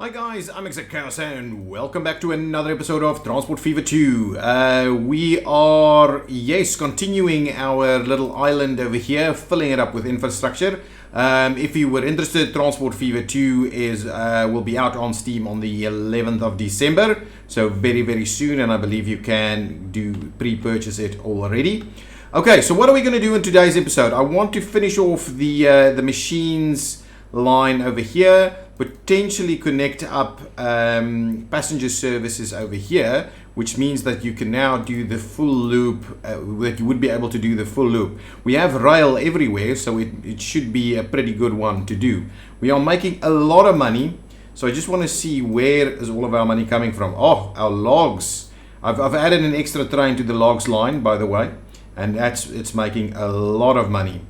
Hi guys, I'm Exactchaos and welcome back to another episode of Transport Fever 2. We are, yes, continuing our little island over here, filling it up with infrastructure. If you were interested, Transport Fever 2 will be out on Steam on the 11th of December. So very soon, and I believe you can pre-purchase it already. Okay, so what are we going to do in today's episode? I want to finish off the machines line over here, potentially connect up passenger services over here, which means that you can now do the full loop, that you would be able to do the full loop. We have rail everywhere, so it should be a pretty good one to do. We are making a lot of money, so I just want to see where is all of our money coming from. Oh, our logs. I've added an extra train to the logs line, by the way, and it's making a lot of money.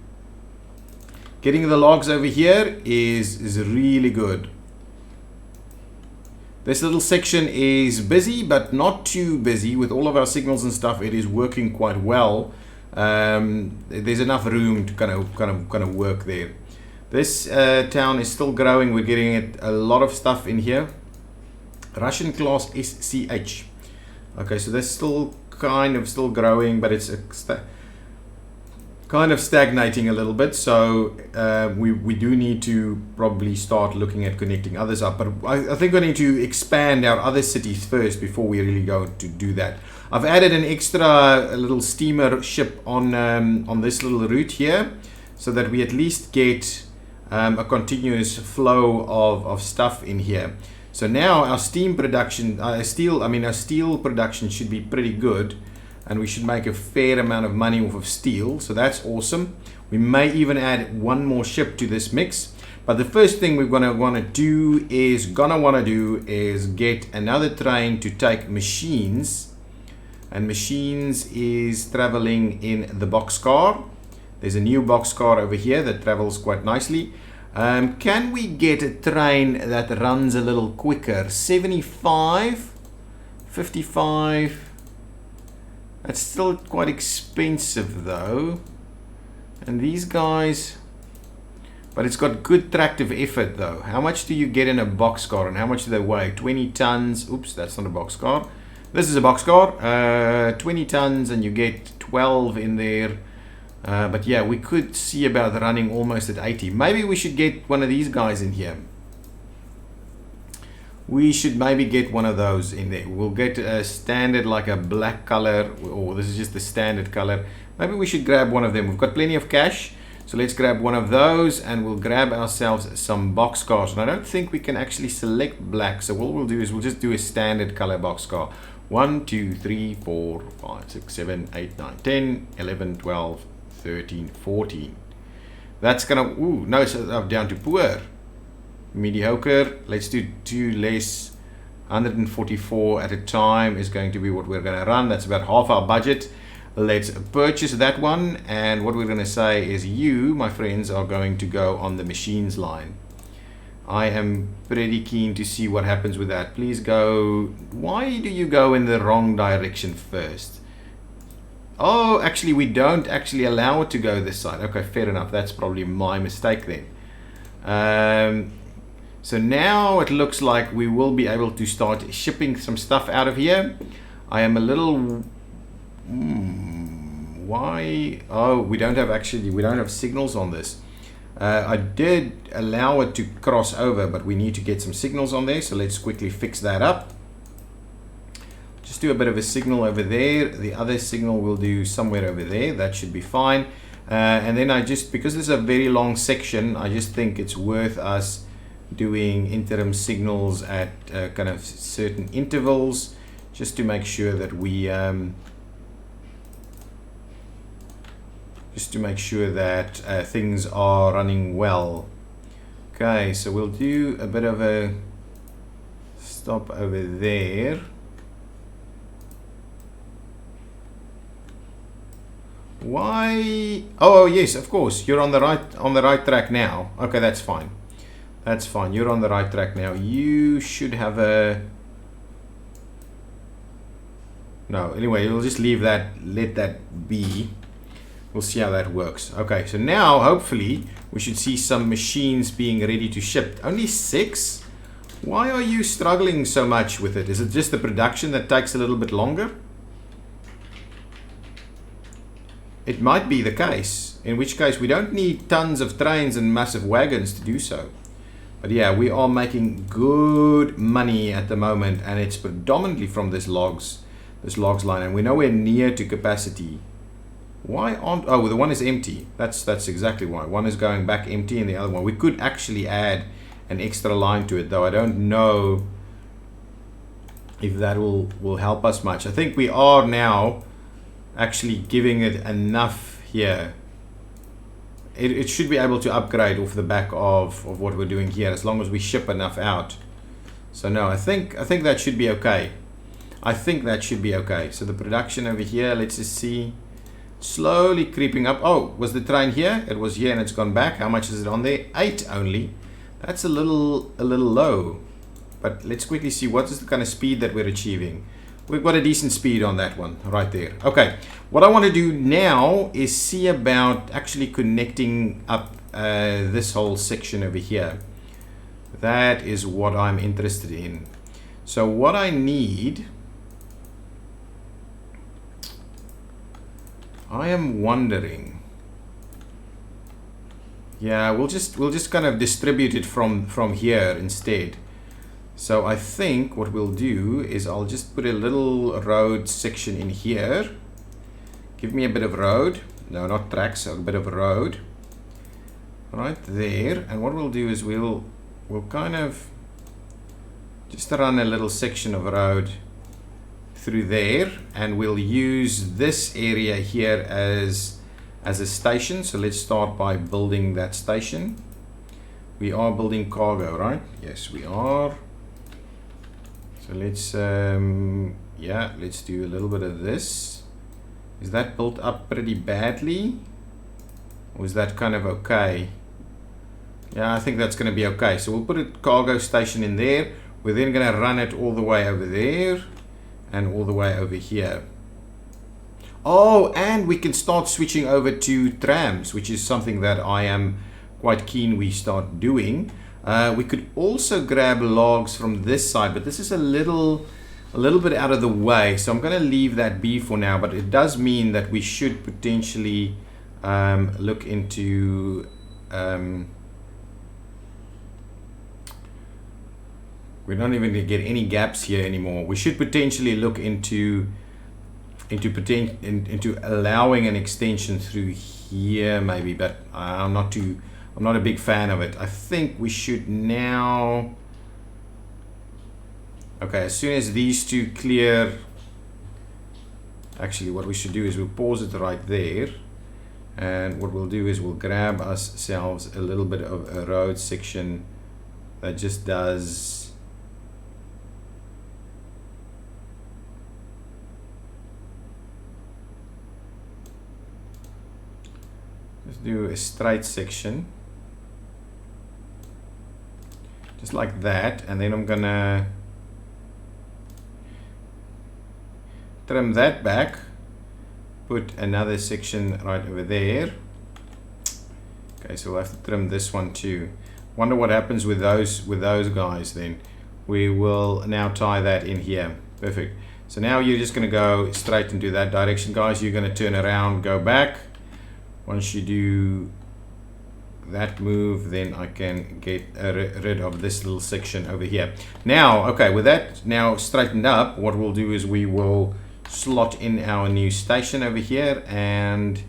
Getting the logs over here is really good. This little section is busy, but not too busy. With all of our signals and stuff, it is working quite well. There's enough room to kind of work there. This town is still growing. We're getting a lot of stuff in here. Russian class SCH. Okay, so that's still still growing, but it's kind of stagnating a little bit, so we do need to probably start looking at connecting others up, but I think we need to expand our other cities first before we really go to do that. I've added an extra little steamer ship on this little route here, so that we at least get a continuous flow of stuff in here. So now our steam production, our steel production should be pretty good, and we should make a fair amount of money off of steel, so that's awesome. We may even add one more ship to this mix, but the first thing we're gonna want to do is get another train to take machines, and machines is traveling in the boxcar. There's a new boxcar over here that travels quite nicely. Can we get a train that runs a little quicker? 75, 55. That's still quite expensive though, and these guys, but it's got good tractive effort though. How much do you get in a boxcar, and how much do they weigh? 20 tons. Oops, that's not a boxcar. This is a boxcar. 20 tons, and you get 12 in there. But yeah, we could see about running almost at 80. Maybe we should get one of these guys in here. We should maybe get one of those in there. We'll get a standard, like a black color, or this is just the standard color. Maybe we should grab one of them. We've got plenty of cash, so let's grab one of those, and we'll grab ourselves some boxcars. And I don't think we can actually select black, so what we'll do is we'll just do a standard color boxcar. 1, 2, 3, 4, 5, 6, 7, 8, 9, 10, 11, 12, 13, 14. That's gonna, ooh, no, so I'm down to poor. Mediocre. Let's do 2 less. 144 at a time is going to be what we're going to run. That's about half our budget. Let's purchase that one, and what we're going to say is, you, my friends, are going to go on the machines line. I am pretty keen to see what happens with that. Please go. Why do you go in the wrong direction first? Oh, actually we don't actually allow it to go this side. Okay, fair enough. That's probably my mistake then. So now it looks like we will be able to start shipping some stuff out of here. I am a little... why? Oh, we don't have signals on this. I did allow it to cross over, but we need to get some signals on there. So let's quickly fix that up. Just do a bit of a signal over there. The other signal we'll do somewhere over there. That should be fine. And then because this is a very long section, I just think it's worth us doing interim signals at kind of certain intervals, just to make sure that we things are running well. Okay, so we'll do a bit of a stop over there. Why? Oh yes, of course, you're on the right track now. Okay, that's fine. That's fine. You're on the right track now. You should have a... No, anyway, we'll just leave that, let that be. We'll see how that works. Okay, so now, hopefully, we should see some machines being ready to ship. Only 6? Why are you struggling so much with it? Is it just the production that takes a little bit longer? It might be the case, in which case we don't need tons of trains and massive wagons to do so. But yeah, we are making good money at the moment, and it's predominantly from this logs line, and we're nowhere near to capacity. Why aren't, oh, the one is empty. That's exactly why. One is going back empty and the other one. We could actually add an extra line to it, though I don't know if that will help us much. I think we are now actually giving it enough here. It should be able to upgrade off the back of what we're doing here, as long as we ship enough out. So no, I think that should be okay. I think that should be okay. So the production over here, let's just see. Slowly creeping up. Oh, was the train here? It was here and it's gone back. How much is it on there? 8 only. That's a little low. But let's quickly see what is the kind of speed that we're achieving. We've got a decent speed on that one right there. Okay, what I want to do now is see about actually connecting up this whole section over here. That is what I'm interested in. So what I need, I am wondering, yeah, we'll just kind of distribute it from here instead. So I think what we'll do is I'll just put a little road section in here. Give me a bit of road. No, not tracks, a bit of road. Right there. And what we'll do is we'll kind of just run a little section of road through there, and we'll use this area here as a station. So let's start by building that station. We are building cargo, right? Yes, we are. So let's yeah, let's do a little bit of this. Is that built up pretty badly, or is that kind of okay? Yeah, I think that's going to be okay. So we'll put a cargo station in there. We're then going to run it all the way over there and all the way over here. Oh, and we can start switching over to trams, which is something that I am quite keen we start doing. We could also grab logs from this side, but this is a little bit out of the way, so I'm going to leave that be for now. But it does mean that we should potentially look into we're not even going to get any gaps here anymore. We should potentially look into allowing an extension through here maybe, but I'm not a big fan of it. I think we should now, okay, as soon as these two clear, actually what we should do is we'll pause it right there, and what we'll do is we'll grab ourselves a little bit of a road section that just does do a straight section just like that, and then I'm gonna trim that back, put another section right over there. Okay, so we'll have to trim this one too. Wonder what happens with those guys then. We will now tie that in here. Perfect. So now you're just going to go straight into that direction, guys. You're going to turn around, go back. Once you do that move, then I can get rid of this little section over here. Now, okay, with that now straightened up, what we'll do is we will slot in our new station over here, and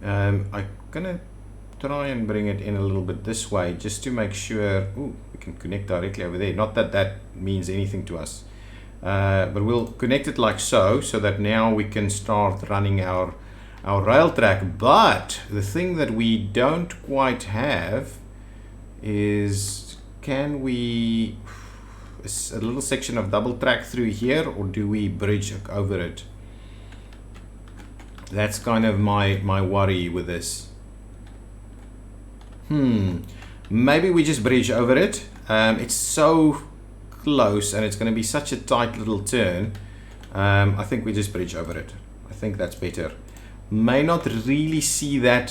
I'm gonna try and bring it in a little bit this way just to make sure. Ooh, we can connect directly over there. Not that that means anything to us, but we'll connect it like so that now we can start running our rail track. But the thing that we don't quite have is, can we a little section of double track through here, or do we bridge over it? That's kind of my worry with this. Maybe we just bridge over it. It's so close and it's going to be such a tight little turn. I think we just bridge over it. I think that's better. May not really see that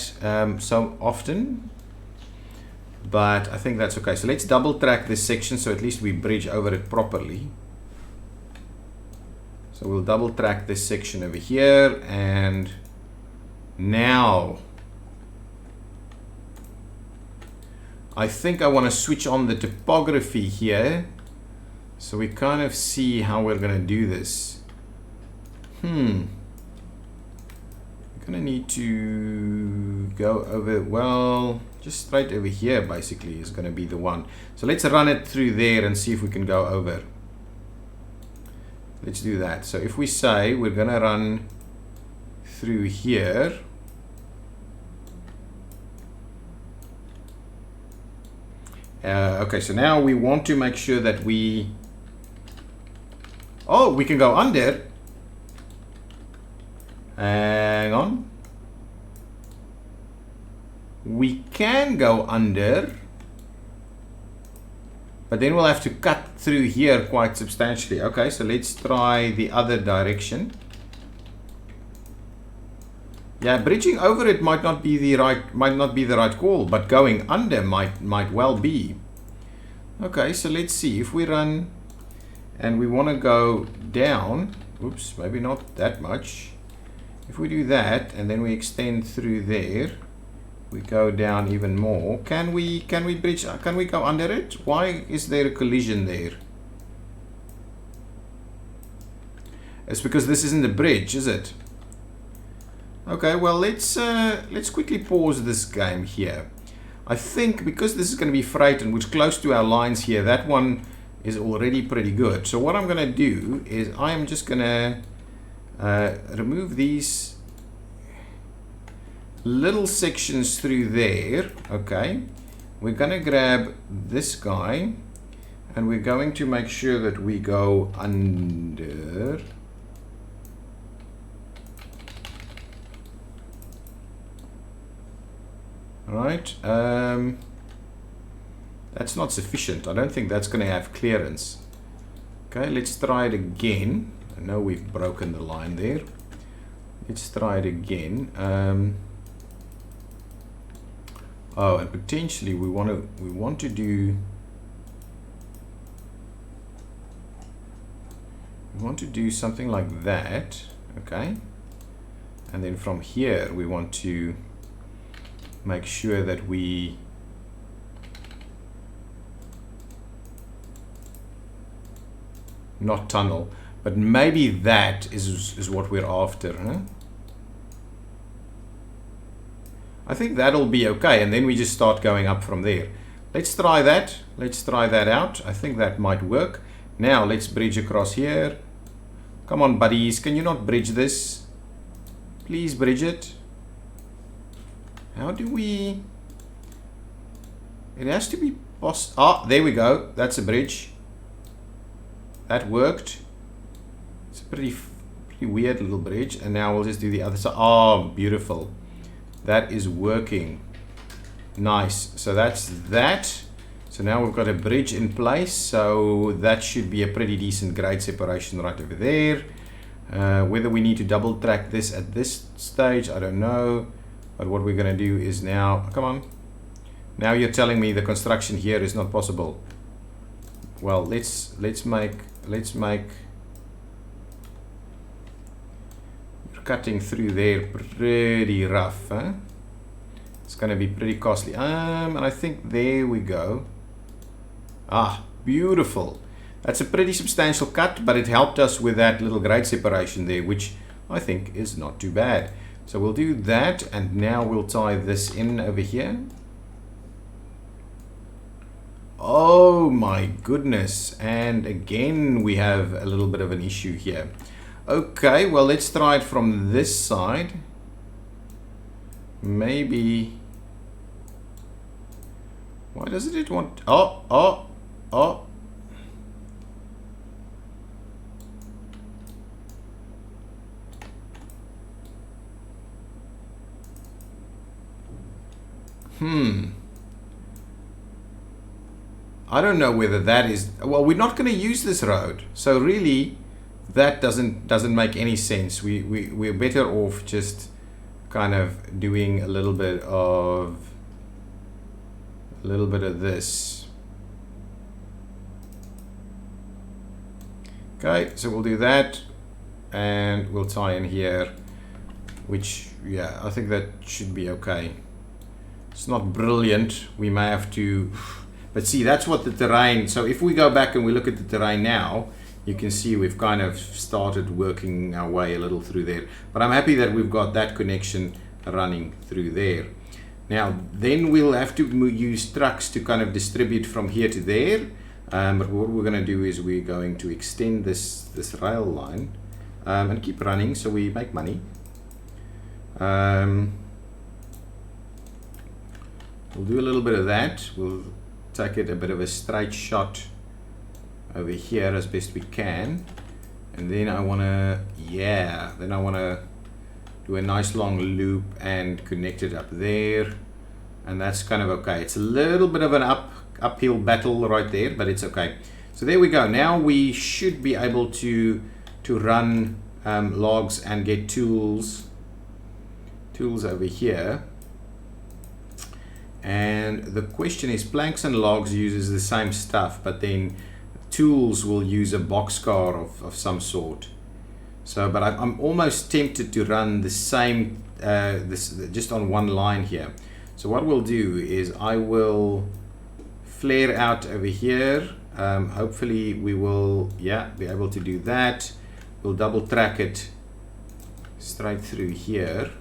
so often, but I think that's okay. So let's double track this section so at least we bridge over it properly. So we'll double track this section over here, and now I think I want to switch on the topography here so we kind of see how we're going to do this. We're going to need to go over, well, just straight over here basically is going to be the one. So let's run it through there and see if we can go over. Let's do that. So if we say we're going to run through here, okay, so now we want to make sure that we can go under. Hang on. We can go under, but then we'll have to cut through here quite substantially. Okay, so let's try the other direction. Yeah, bridging over it might not be the right call, but going under might well be. Okay, so let's see if we run and we want to go down. Oops, maybe not that much. If we do that and then we extend through there, we go down even more. Can we bridge? Can we go under it? Why is there a collision there? It's because this isn't a bridge, is it? Okay, well let's quickly pause this game here. I think because this is going to be freight and which close to our lines here, that one is already pretty good. So what I'm going to do is I am just going to remove these little sections through there. Okay, we're going to grab this guy and we're going to make sure that we go under. Right, that's not sufficient. I don't think that's going to have clearance. Okay, let's try it again. I know we've broken the line there. Let's try it again. Oh, and potentially we want to do something like that. Okay, and then from here we want to make sure that we not tunnel, but maybe that is what we're after, huh? I think that'll be okay, and then we just start going up from there. Let's try that. Let's try that out. I think that might work. Now let's bridge across here. Come on, buddies, can you not bridge this? Please bridge it. How do we... It has to be there we go. That's a bridge. That worked. It's a pretty weird little bridge. And now we'll just do the other side. Oh, beautiful. That is working. Nice. So that's that. So now we've got a bridge in place. So that should be a pretty decent grade separation right over there. Whether we need to double track this at this stage, I don't know. But what we're going to do is now, come on. Now you're telling me the construction here is not possible. Well, let's make. You're cutting through there pretty rough, huh? It's going to be pretty costly. And I think there we go. Ah, beautiful. That's a pretty substantial cut, but it helped us with that little grade separation there, which I think is not too bad. So we'll do that, and now we'll tie this in over here. Oh my goodness, and again we have a little bit of an issue here. Okay, well let's try it from this side. Maybe... Why doesn't it want... Oh. I don't know whether that is... Well, we're not going to use this road. So really, that doesn't make any sense. We're better off just kind of doing a little bit of a little bit of this. Okay, so we'll do that, and we'll tie in here, which, yeah, I think that should be okay. It's not brilliant, we may have to, but see, that's what the terrain, so if we go back and we look at the terrain now, you can see we've kind of started working our way a little through there. But I'm happy that we've got that connection running through there. Now, then we'll have to use trucks to kind of distribute from here to there. But what we're going to do is we're going to extend this rail line and keep running so we make money. We'll do a little bit of that. We'll take it a bit of a straight shot over here as best we can, and then I want to, yeah, then I want to do a nice long loop and connect it up there, and that's kind of okay. It's a little bit of an uphill battle right there, but it's okay. So there we go. Now we should be able to run logs and get tools over here. And the question is, planks and logs uses the same stuff, but then tools will use a boxcar of some sort. So, but I'm almost tempted to run the same, this just on one line here. So what we'll do is I will flare out over here. Hopefully we will, yeah, be able to do that. We'll double track it straight through here.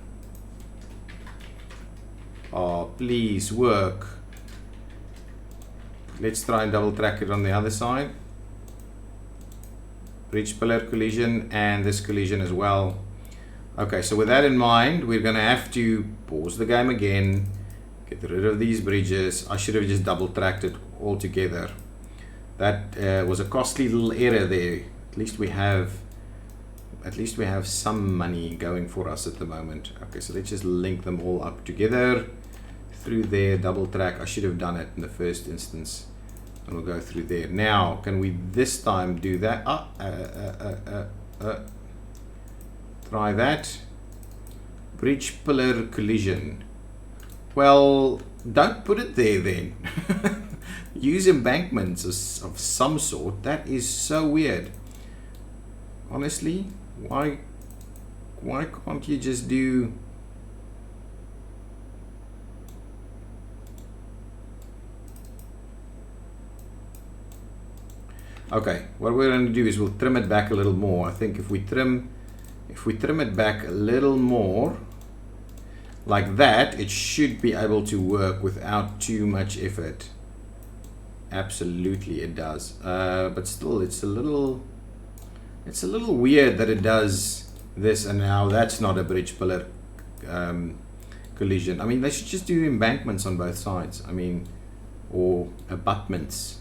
Oh, please work. Let's try and double track it on the other side. Bridge pillar collision and this collision as well. Okay, so with that in mind, we're going to have to pause the game again, get rid of these bridges. I should have just double tracked it all together. That was a costly little error there. At least we have some money going for us at the moment. Okay, so let's just link them all up together through there, double track. I should have done it in the first instance, and we'll go through there. Now, can we this time do that? Try that. Bridge pillar collision. Well, don't put it there then. Use embankments of some sort. That is so weird. Honestly, why can't you just do... Okay, what we're going to do is we'll trim it back a little more. I think if we trim it back a little more like that, it should be able to work without too much effort. Absolutely it does. But still, it's a little weird that it does this, and now that's not a bridge pillar collision. I mean, they should just do embankments on both sides. I mean, or abutments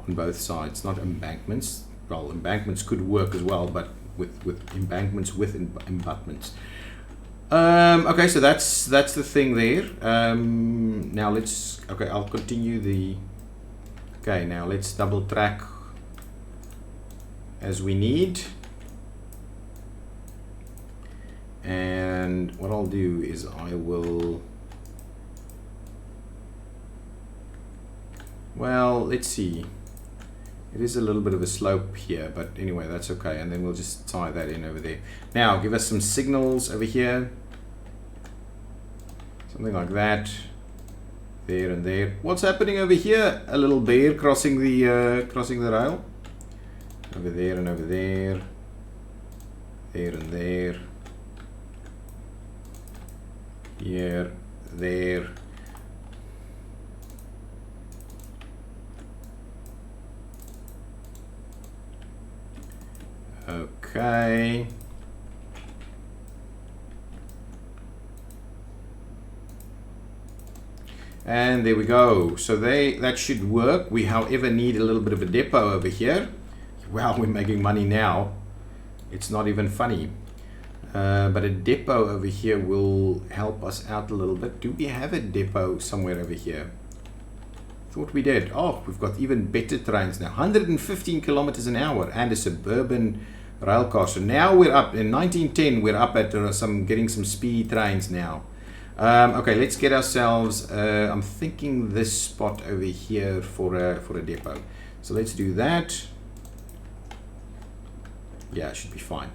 on both sides, not embankments. Well, embankments could work as well, but with embankments with abutments. Okay, so that's the thing there. Now let's, okay, I'll continue the, okay, now let's double track as we need. And what I'll do is I will, well, let's see. It is a little bit of a slope here, but anyway, that's okay. And then we'll just tie that in over there. Now, give us some signals over here. Something like that. There and there. What's happening over here? A little bear crossing the rail. Over there and over there. There and there. Here, there. Okay. And there we go. So that should work. We, however, need a little bit of a depot over here. Wow, we're making money now. It's not even funny. But a depot over here will help us out a little bit. Do we have a depot somewhere over here? Thought we did. Oh, we've got even better trains now. 115 kilometers an hour and a suburban rail car. So now we're up in 1910. We're up at getting some speed trains now. Okay, let's get ourselves, I'm thinking this spot over here for a depot. So let's do that. Yeah, it should be fine.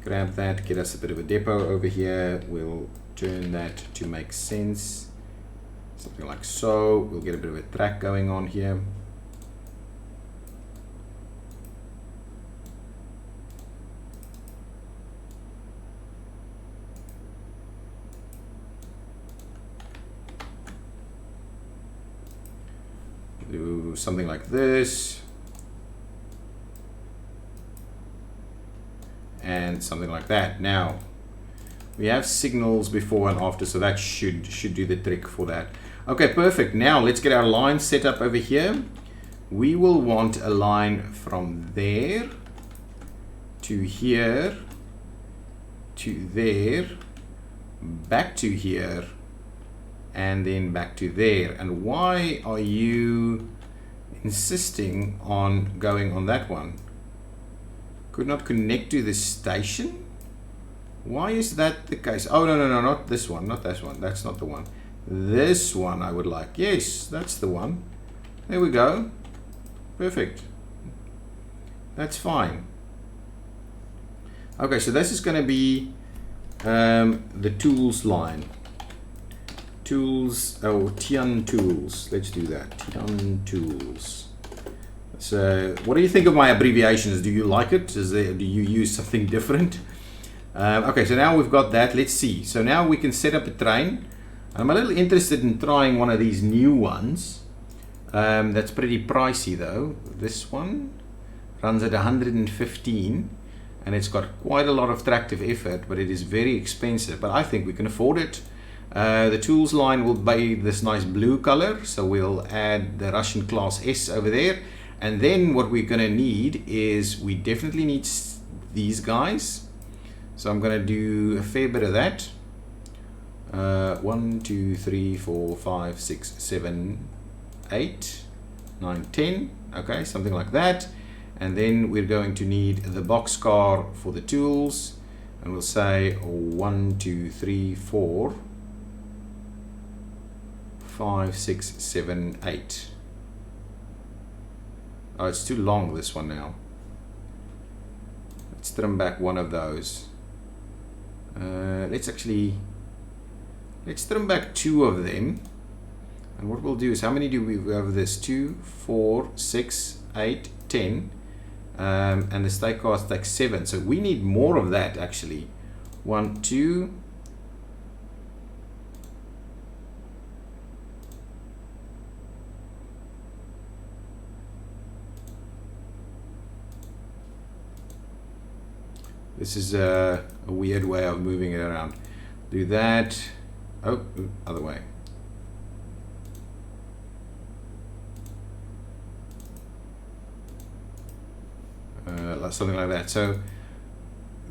Grab that, get us a bit of a depot over here. We'll turn that to make sense. Something like so. We'll get a bit of a track going on here. Do something like this. And something like that. Now, we have signals before and after, so that should do the trick for that. Okay, perfect. Now, let's get our line set up over here. We will want a line from there to here to there, back to here, and then back to there. And why are you insisting on going on that one? Could not connect to the station? Why is that the case? Oh, no, not this one, not this one. That's not the one. This one I would like. Yes, that's the one. There we go. Perfect. That's fine. Okay, so this is going to be the tools line. Tools, oh, Tian tools. Let's do that. Tian tools. So, what do you think of my abbreviations? Do you like it? Do you use something different? Okay, so now we've got that. Let's see. So now we can set up a train. I'm a little interested in trying one of these new ones. That's pretty pricey though. This one runs at 115 and it's got quite a lot of tractive effort, but it is very expensive. But I think we can afford it. The tools line will be this nice blue color, so we'll add the Russian class S over there. And then what we're going to need is, we definitely need these guys. So I'm going to do a fair bit of that. 1, 2, 3, 4, 5, 6, 7, 8, 9, 10. Okay, something like that. And then we're going to need the boxcar for the tools. And we'll say 1, 2, 3, 4, 5, 6, 7, 8. Oh, it's too long, this one now. Let's trim back one of those. Let's trim back 2 of them. And what we'll do is, how many do we have this? 2, 4, 6, 8, 10. And the Tycoon takes 7. So we need more of that actually. 1, 2. This is a weird way of moving it around. Do that. Oh, other way. Something like that. So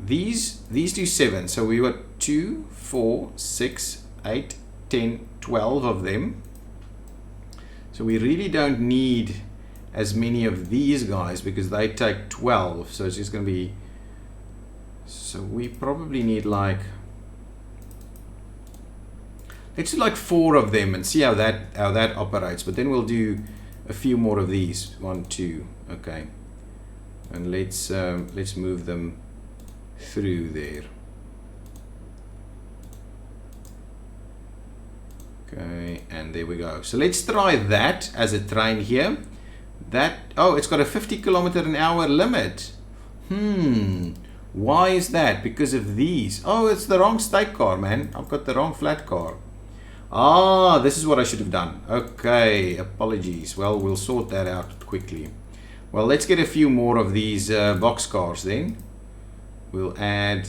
these do 7. So we got 2, 4, 6, 8, 10, 12 of them. So we really don't need as many of these guys because they take 12. So it's just going to be. So we probably need like, let's do like 4 of them and see how that operates. But then we'll do a few more of these. 1, 2, okay. And let's move them through there. Okay, and there we go. So let's try that as a train here. That, oh, it's got a 50 km/h limit. Why is that? Because of these. Oh, it's the wrong stake car, man. I've got the wrong flat car. Ah, this is what I should have done. Okay, apologies. Well, we'll sort that out quickly. Well, let's get a few more of these box cars then. We'll add,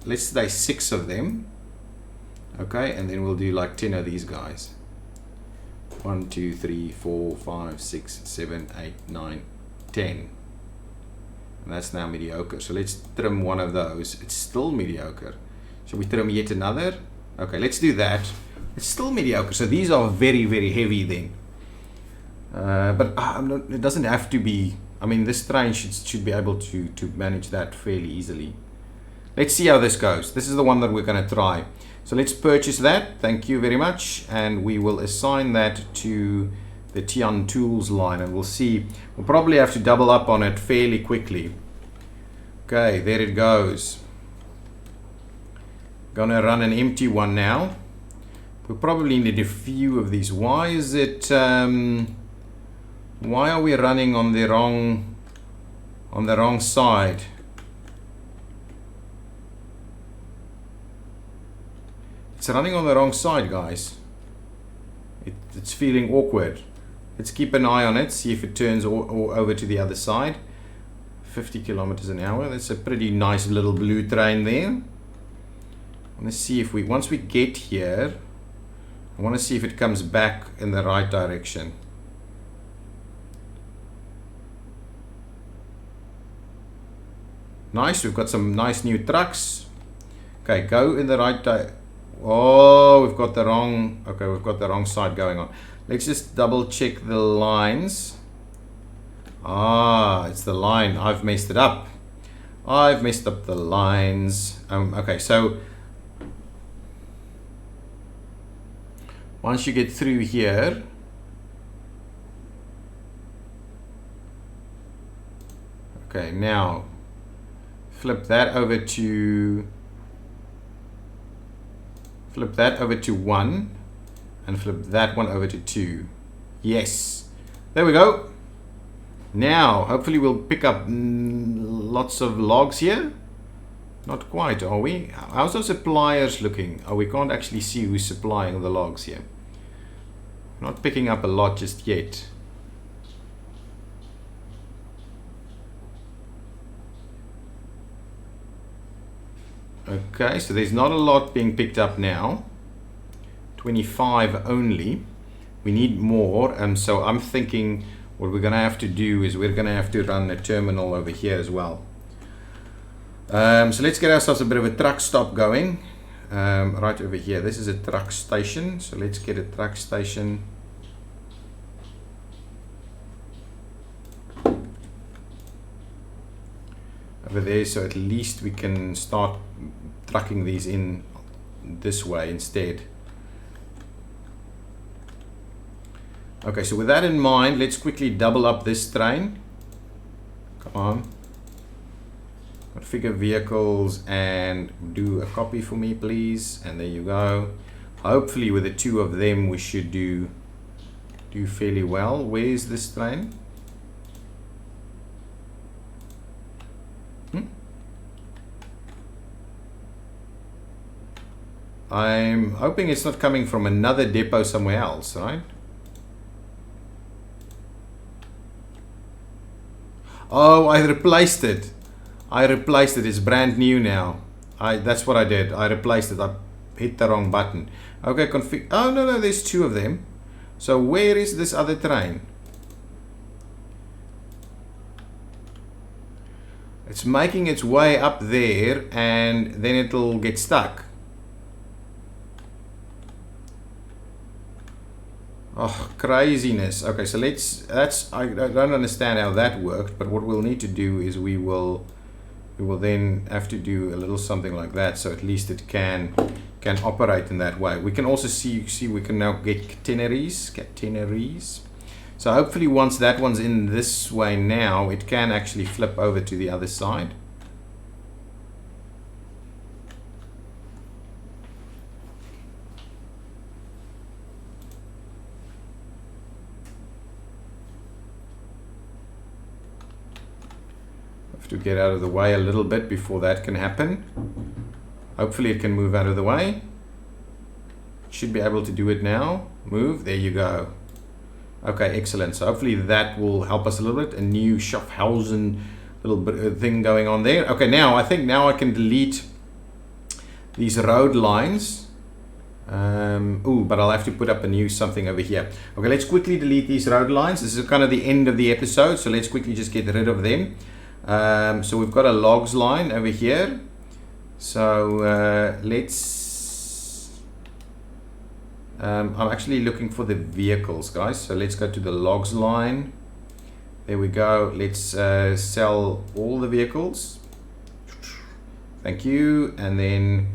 let's say 6 of them. Okay, and then we'll do like 10 of these guys. 1, 2, 3, 4, 5, 6, 7, 8, 9, 10. And that's now mediocre. So let's trim one of those. It's still mediocre. Shall we trim yet another? Okay, let's do that. It's still mediocre. So these are very, very heavy then. But it doesn't have to be. I mean, this train should be able to manage that fairly easily. Let's see how this goes. This is the one that we're going to try. So let's purchase that. Thank you very much. And we will assign that to the Tian Tools line. And we'll see. We'll probably have to double up on it fairly quickly. Okay, there it goes. Gonna run an empty one now. We probably need a few of these. Why is it... why are we running on the wrong side? It's running on the wrong side, guys. It's feeling awkward. Let's keep an eye on it, see if it turns over to the other side. 50 kilometers an hour. That's a pretty nice little blue train there. Let's see if once we get here, I want to see if it comes back in the right direction. Nice, we've got some nice new trucks. Okay, go in the right direction. Oh, we've got the wrong side going on. Let's just double check the lines. Ah, it's the line. I've messed it up. I've messed up the lines. Okay, so once you get through here, okay, now flip that over to 1 and flip that one over to 2. Yes, there we go. Now hopefully we'll pick up lots of logs here. Not quite, are we? How's those suppliers looking? Oh, we can't actually see who's supplying the logs here. Not picking up a lot just yet. Okay, so there's not a lot being picked up now. 25 only. We need more, so I'm thinking what we're going to have to do is we're going to have to run a terminal over here as well. So let's get ourselves a bit of a truck stop going. Right over here. This is a truck station, so let's get a truck station. Over there, so at least we can start trucking these in this way instead. Okay, so with that in mind, let's quickly double up this train. Come on. Configure vehicles and do a copy for me, please. And there you go. Hopefully with the two of them we should do fairly well. Where is this train? I'm hoping it's not coming from another depot somewhere else, right? Oh, I replaced it. It's brand new now. That's what I did. I replaced it. I hit the wrong button. Okay, config. Oh, no, there's two of them. So where is this other train? It's making its way up there and then it'll get stuck. Oh, craziness. Okay, so I don't understand how that worked, but what we'll need to do is we will then have to do a little something like that, so at least it can operate in that way. We can also see we can now get catenaries. So hopefully once that one's in this way now, it can actually flip over to the other side. To get out of the way a little bit before that can happen. Hopefully it can move out of the way. Should be able to do it now. Move, there you go. Okay, excellent. So hopefully that will help us a little bit. A new Schaffhausen little bit thing going on there. Okay, now I think now I can delete these road lines. But I'll have to put up a new something over here. Okay, let's quickly delete these road lines. This is kind of the end of the episode, so let's quickly just get rid of them. So we've got a logs line over here. So I'm actually looking for the vehicles, guys. So let's go to the logs line. There we go. Let's sell all the vehicles. Thank you. And then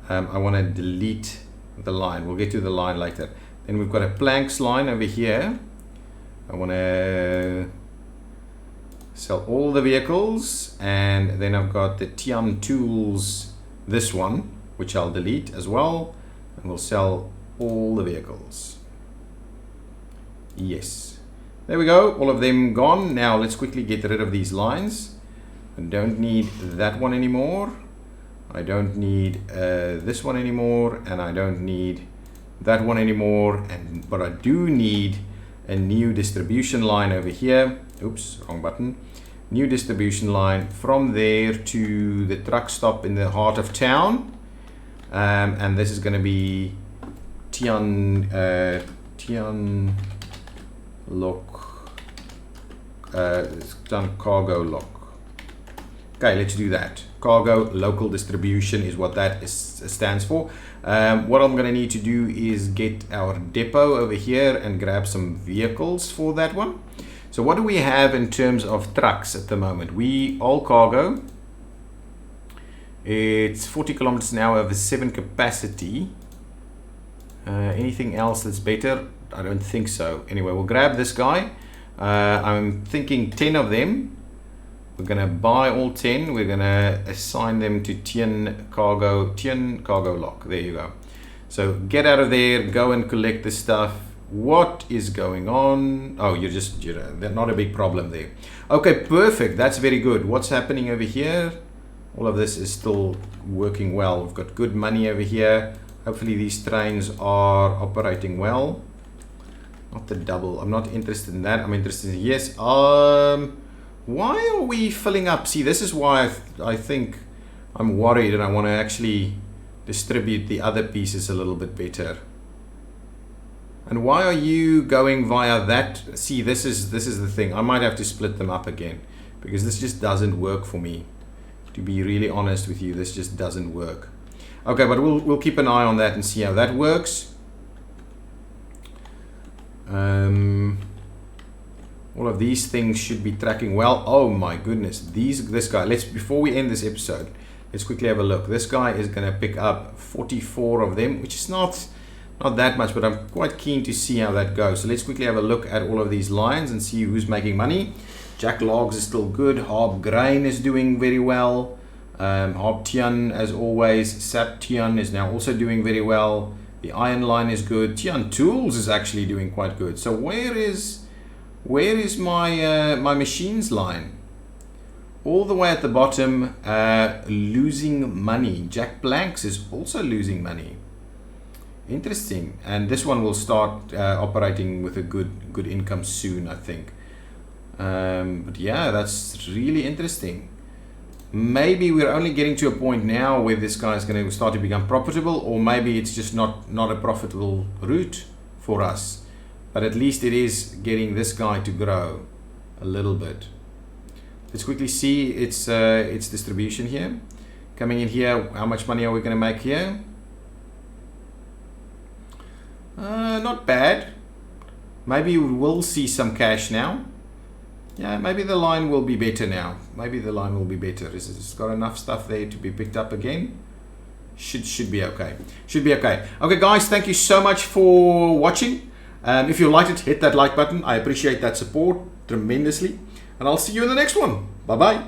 I want to delete the line. We'll get to the line later. Then we've got a planks line over here. I want to sell all the vehicles, and then I've got the Tian tools, this one, which I'll delete as well, and we'll sell all the vehicles. Yes, there we go, all of them gone. Now let's quickly get rid of these lines. I don't need that one anymore. I don't need this one anymore, and I don't need that one anymore. But I do need a new distribution line over here. Oops, wrong button. New distribution line from there to the truck stop in the heart of town. And this is going to be Tian lock, Tian cargo lock. Okay, let's do that. Cargo local distribution is what that stands for. What I'm going to need to do is get our depot over here and grab some vehicles for that one. So what do we have in terms of trucks at the moment? We all cargo. It's 40 kilometers an hour over 7 capacity. Anything else that's better? I don't think so. Anyway, we'll grab this guy. I'm thinking 10 of them. We're gonna buy all 10. We're gonna assign them to Tian cargo lock. There you go. So get out of there, go and collect the stuff. What is going on? Oh, you're not a big problem there. Okay, perfect. That's very good. What's happening over here? All of this is still working well. We've got good money over here. Hopefully these trains are operating well. Not the double. I'm not interested in that. I'm interested in yes. Why are we filling up? See, this is why I think I'm worried, and I want to actually distribute the other pieces a little bit better. And why are you going via that? See, this is the thing. I might have to split them up again, because this just doesn't work for me. To be really honest with you, this just doesn't work. Okay, but we'll keep an eye on that and see how that works. All of these things should be tracking well. Oh my goodness, this guy. Before we end this episode, let's quickly have a look. This guy is going to pick up 44 of them, which is not that much, but I'm quite keen to see how that goes. So let's quickly have a look at all of these lines and see who's making money. Jack Logs is still good. Harb Grain is doing very well. Harb Tian, as always. Sap Tian is now also doing very well. The Iron Line is good. Tian Tools is actually doing quite good. So where is my my machines line? All the way at the bottom, losing money. Jack Blanks is also losing money. Interesting. And this one will start operating with a good income soon, I think. But yeah, that's really interesting. Maybe we're only getting to a point now where this guy is going to start to become profitable, or maybe it's just not a profitable route for us. But at least it is getting this guy to grow a little bit. Let's quickly see its distribution here. Coming in here, how much money are we going to make here? Not bad. Maybe we will see some cash now. Yeah, maybe the line will be better now. Maybe the line will be better. It's got enough stuff there to be picked up again. Should be okay. Should be okay. Okay, guys, thank you so much for watching. If you liked it, hit that like button. I appreciate that support tremendously. And I'll see you in the next one. Bye-bye.